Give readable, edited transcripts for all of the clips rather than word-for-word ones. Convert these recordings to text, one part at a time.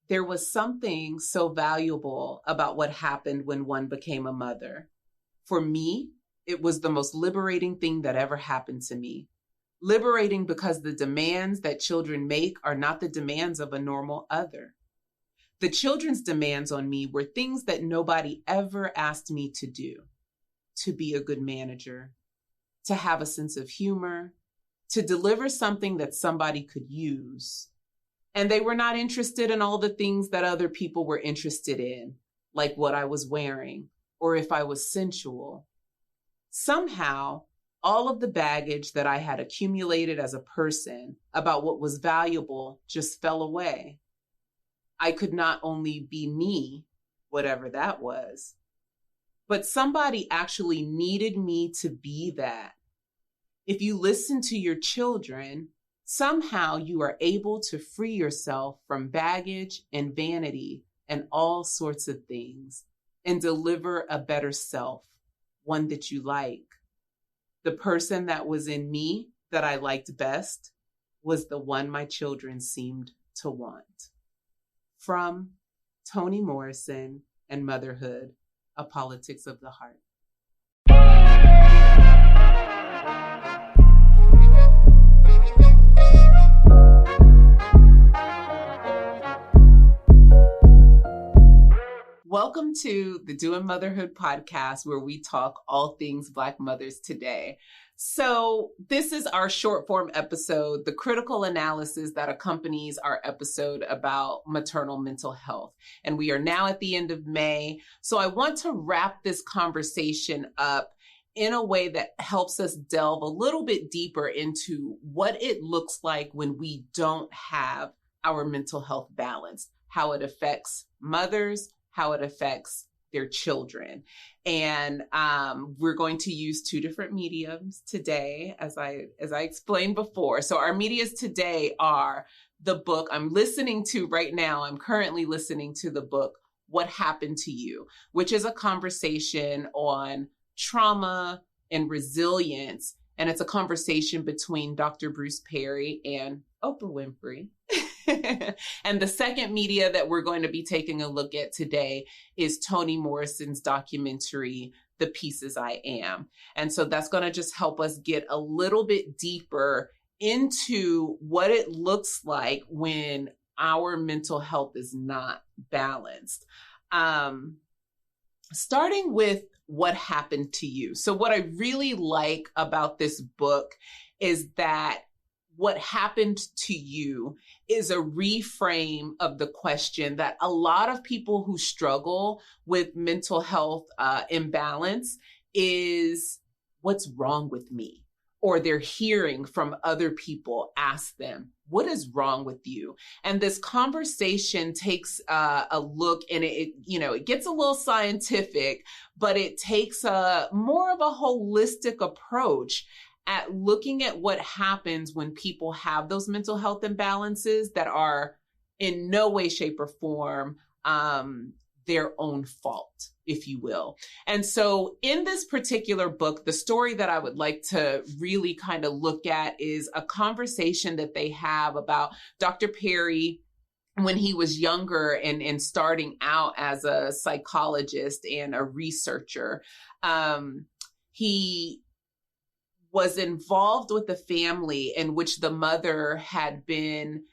There was something so valuable about what happened when one became a mother. For me, it was the most liberating thing that ever happened to me. Liberating because the demands that children make are not the demands of a normal other. The children's demands on me were things that nobody ever asked me to do. To be a good manager, to have a sense of humor, to deliver something that somebody could use. And they were not interested in all the things that other people were interested in, like what I was wearing or if I was sensual. Somehow, all of the baggage that I had accumulated as a person about what was valuable just fell away. I could not only be me, whatever that was, but somebody actually needed me to be that. If you listen to your children, somehow you are able to free yourself from baggage and vanity and all sorts of things and deliver a better self, one that you like. The person that was in me that I liked best was the one my children seemed to want. From Toni Morrison and Motherhood, A Politics of the Heart. Welcome to the Doin Motherhood Podcast, where we talk all things Black mothers today. So this is our short form episode, the critical analysis that accompanies our episode about maternal mental health. And we are now at the end of May. So I want to wrap this conversation up in a way that helps us delve a little bit deeper into what it looks like when we don't have our mental health balanced, how it affects mothers, how it affects their children. And we're going to use two different mediums today, as I explained before. So our medias today are the book I'm listening to right now. I'm currently listening to the book, What Happened to You, which is a conversation on trauma and resilience. And it's a conversation between Dr. Bruce Perry and Oprah Winfrey. And the second media that we're going to be taking a look at today is Toni Morrison's documentary, The Pieces I Am. And so that's going to just help us get a little bit deeper into what it looks like when our mental health is not balanced. Starting with what happened to you. So what I really like about this book is that what happened to you is a reframe of the question that a lot of people who struggle with mental health imbalance is, what's wrong with me? Or they're hearing from other people ask them, what is wrong with you? And this conversation takes a look, and it gets a little scientific, but it takes a more of a holistic approach at looking at what happens when people have those mental health imbalances that are in no way, shape, or form their own fault, if you will. And so in this particular book, the story that I would like to really kind of look at is a conversation that they have about Dr. Perry when he was younger and starting out as a psychologist and a researcher. He was involved with a family in which the mother had been,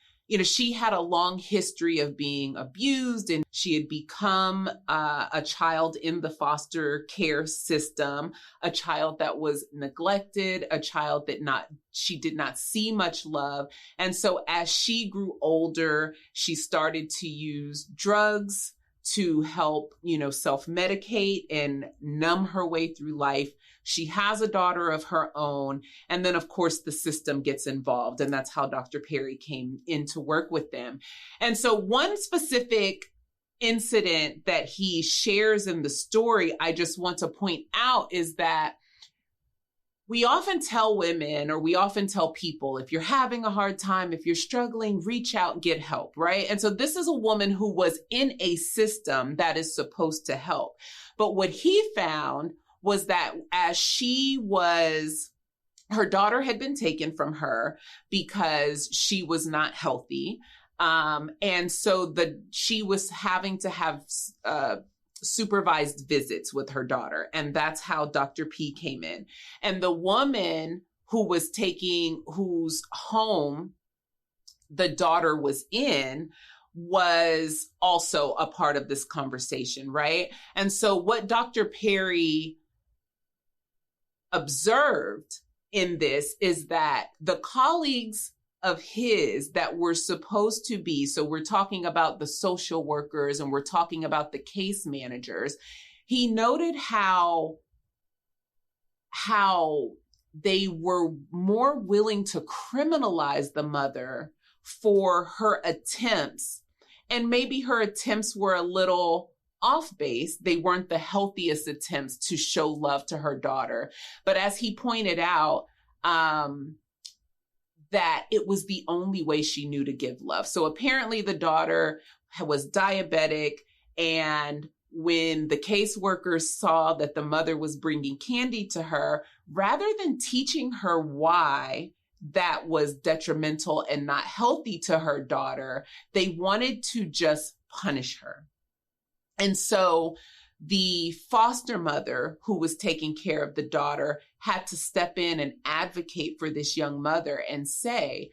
she had a long history of being abused, and she had become a child in the foster care system, a child that was neglected, a child that she did not see much love. And so as she grew older, she started to use drugs to help, self-medicate and numb her way through life. She has a daughter of her own. And then, of course, the system gets involved. And that's how Dr. Perry came in to work with them. And so one specific incident that he shares in the story, I just want to point out, is that we often tell women, or we often tell people, if you're having a hard time, if you're struggling, reach out, get help, right? And so this is a woman who was in a system that is supposed to help. But what he found was that as her daughter had been taken from her because she was not healthy. And so she was having to have supervised visits with her daughter. And that's how Dr. P came in. And the woman whose home the daughter was in was also a part of this conversation, right? And so what Dr. Perry observed in this is that the colleagues of his that were supposed to be, so we're talking about the social workers and we're talking about the case managers, he noted how they were more willing to criminalize the mother for her attempts. And maybe her attempts were a little off base. They weren't the healthiest attempts to show love to her daughter. But as he pointed out, that it was the only way she knew to give love. So apparently the daughter was diabetic, and when the caseworkers saw that the mother was bringing candy to her, rather than teaching her why that was detrimental and not healthy to her daughter, they wanted to just punish her. And so the foster mother who was taking care of the daughter had to step in and advocate for this young mother and say,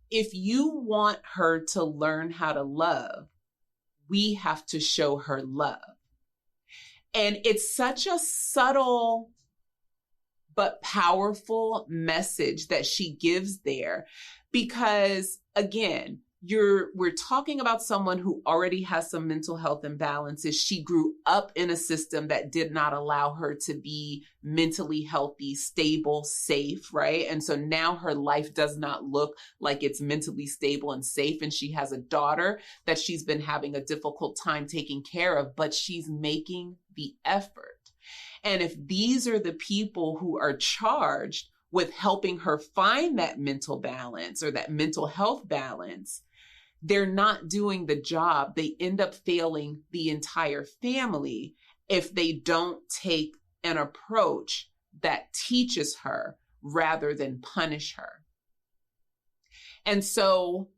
if you want her to learn how to love, we have to show her love. And it's such a subtle but powerful message that she gives there, because again, we're talking about someone who already has some mental health imbalances. She grew up in a system that did not allow her to be mentally healthy, stable, safe, right? And so now her life does not look like it's mentally stable and safe. And she has a daughter that she's been having a difficult time taking care of, but she's making the effort. And if these are the people who are charged with helping her find that mental balance or that mental health balance, they're not doing the job. They end up failing the entire family if they don't take an approach that teaches her rather than punish her. And so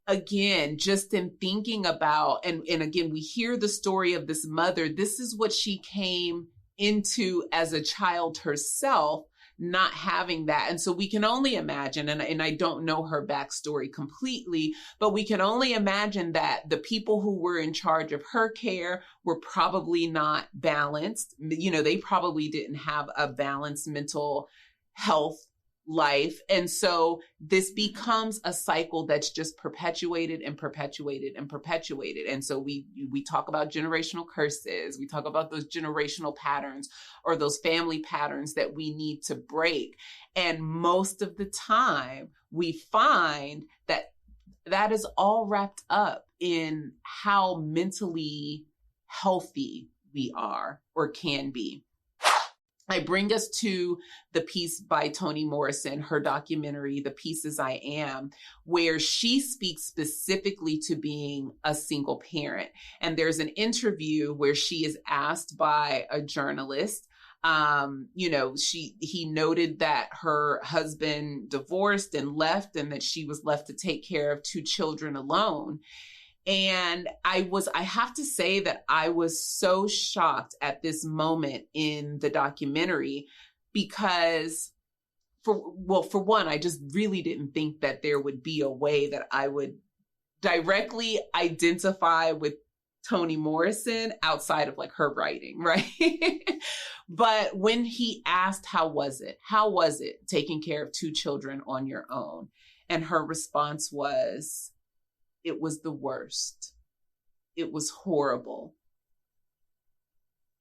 again, just in thinking about, and again, we hear the story of this mother. This is what she came into as a child herself, not having that. And so we can only imagine, and I don't know her backstory completely, but we can only imagine that the people who were in charge of her care were probably not balanced. You know, they probably didn't have a balanced mental health life. And so this becomes a cycle that's just perpetuated and perpetuated and perpetuated. And so we talk about generational curses. We talk about those generational patterns or those family patterns that we need to break. And most of the time we find that that is all wrapped up in how mentally healthy we are or can be. I bring us to the piece by Toni Morrison, her documentary, The Pieces I Am, where she speaks specifically to being a single parent. And there's an interview where she is asked by a journalist, he noted that her husband divorced and left, and that she was left to take care of 2 children alone. And I have to say that I was so shocked at this moment in the documentary because for one, I just really didn't think that there would be a way that I would directly identify with Toni Morrison outside of like her writing, right? But when he asked, how was it taking care of 2 children on your own? And her response was, it was the worst. It was horrible.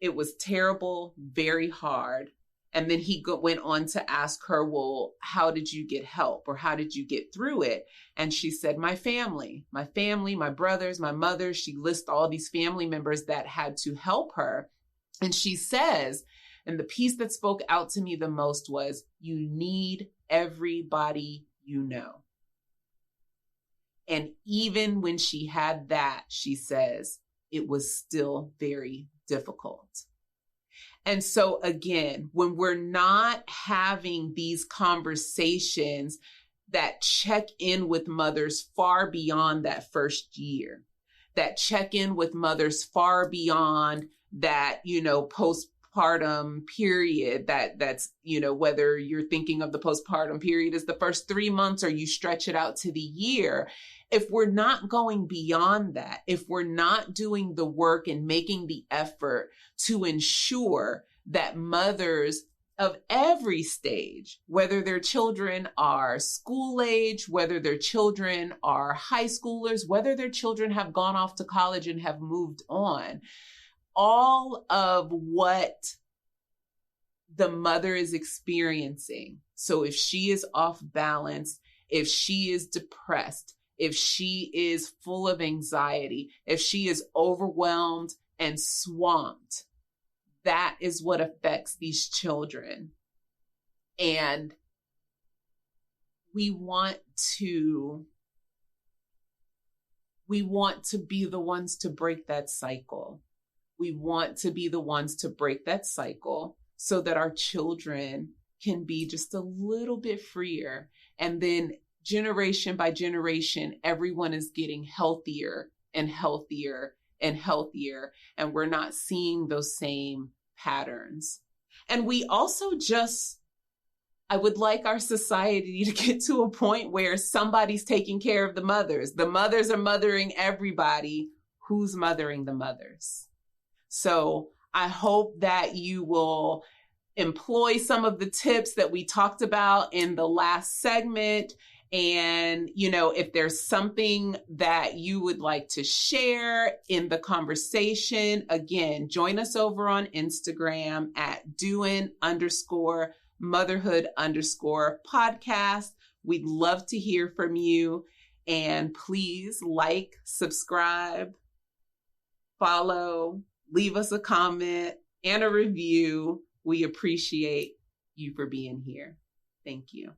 It was terrible, very hard. And then he went on to ask her, well, how did you get help, or how did you get through it? And she said, my family, my brothers, my mother. She lists all these family members that had to help her. And she says, and the piece that spoke out to me the most was, you need everybody you know. And even when she had that, she says, it was still very difficult. And so again, when we're not having these conversations, that check in with mothers far beyond that first year, that check in with mothers far beyond that, postpartum period, that's, whether you're thinking of the postpartum period as the first 3 months or you stretch it out to the year. If we're not going beyond that, if we're not doing the work and making the effort to ensure that mothers of every stage, whether their children are school age, whether their children are high schoolers, whether their children have gone off to college and have moved on, all of what the mother is experiencing. So if she is off balance, if she is depressed, if she is full of anxiety, if she is overwhelmed and swamped, that is what affects these children. And we want to be the ones to break that cycle. We want to be the ones to break that cycle so that our children can be just a little bit freer. And then generation by generation, everyone is getting healthier and healthier and healthier. And we're not seeing those same patterns. And we also I would like our society to get to a point where somebody's taking care of the mothers. The mothers are mothering everybody. Who's mothering the mothers? So I hope that you will employ some of the tips that we talked about in the last segment. And, if there's something that you would like to share in the conversation, again, join us over on Instagram at Doin_Motherhood_podcast. We'd love to hear from you. And please like, subscribe, follow, leave us a comment and a review. We appreciate you for being here. Thank you.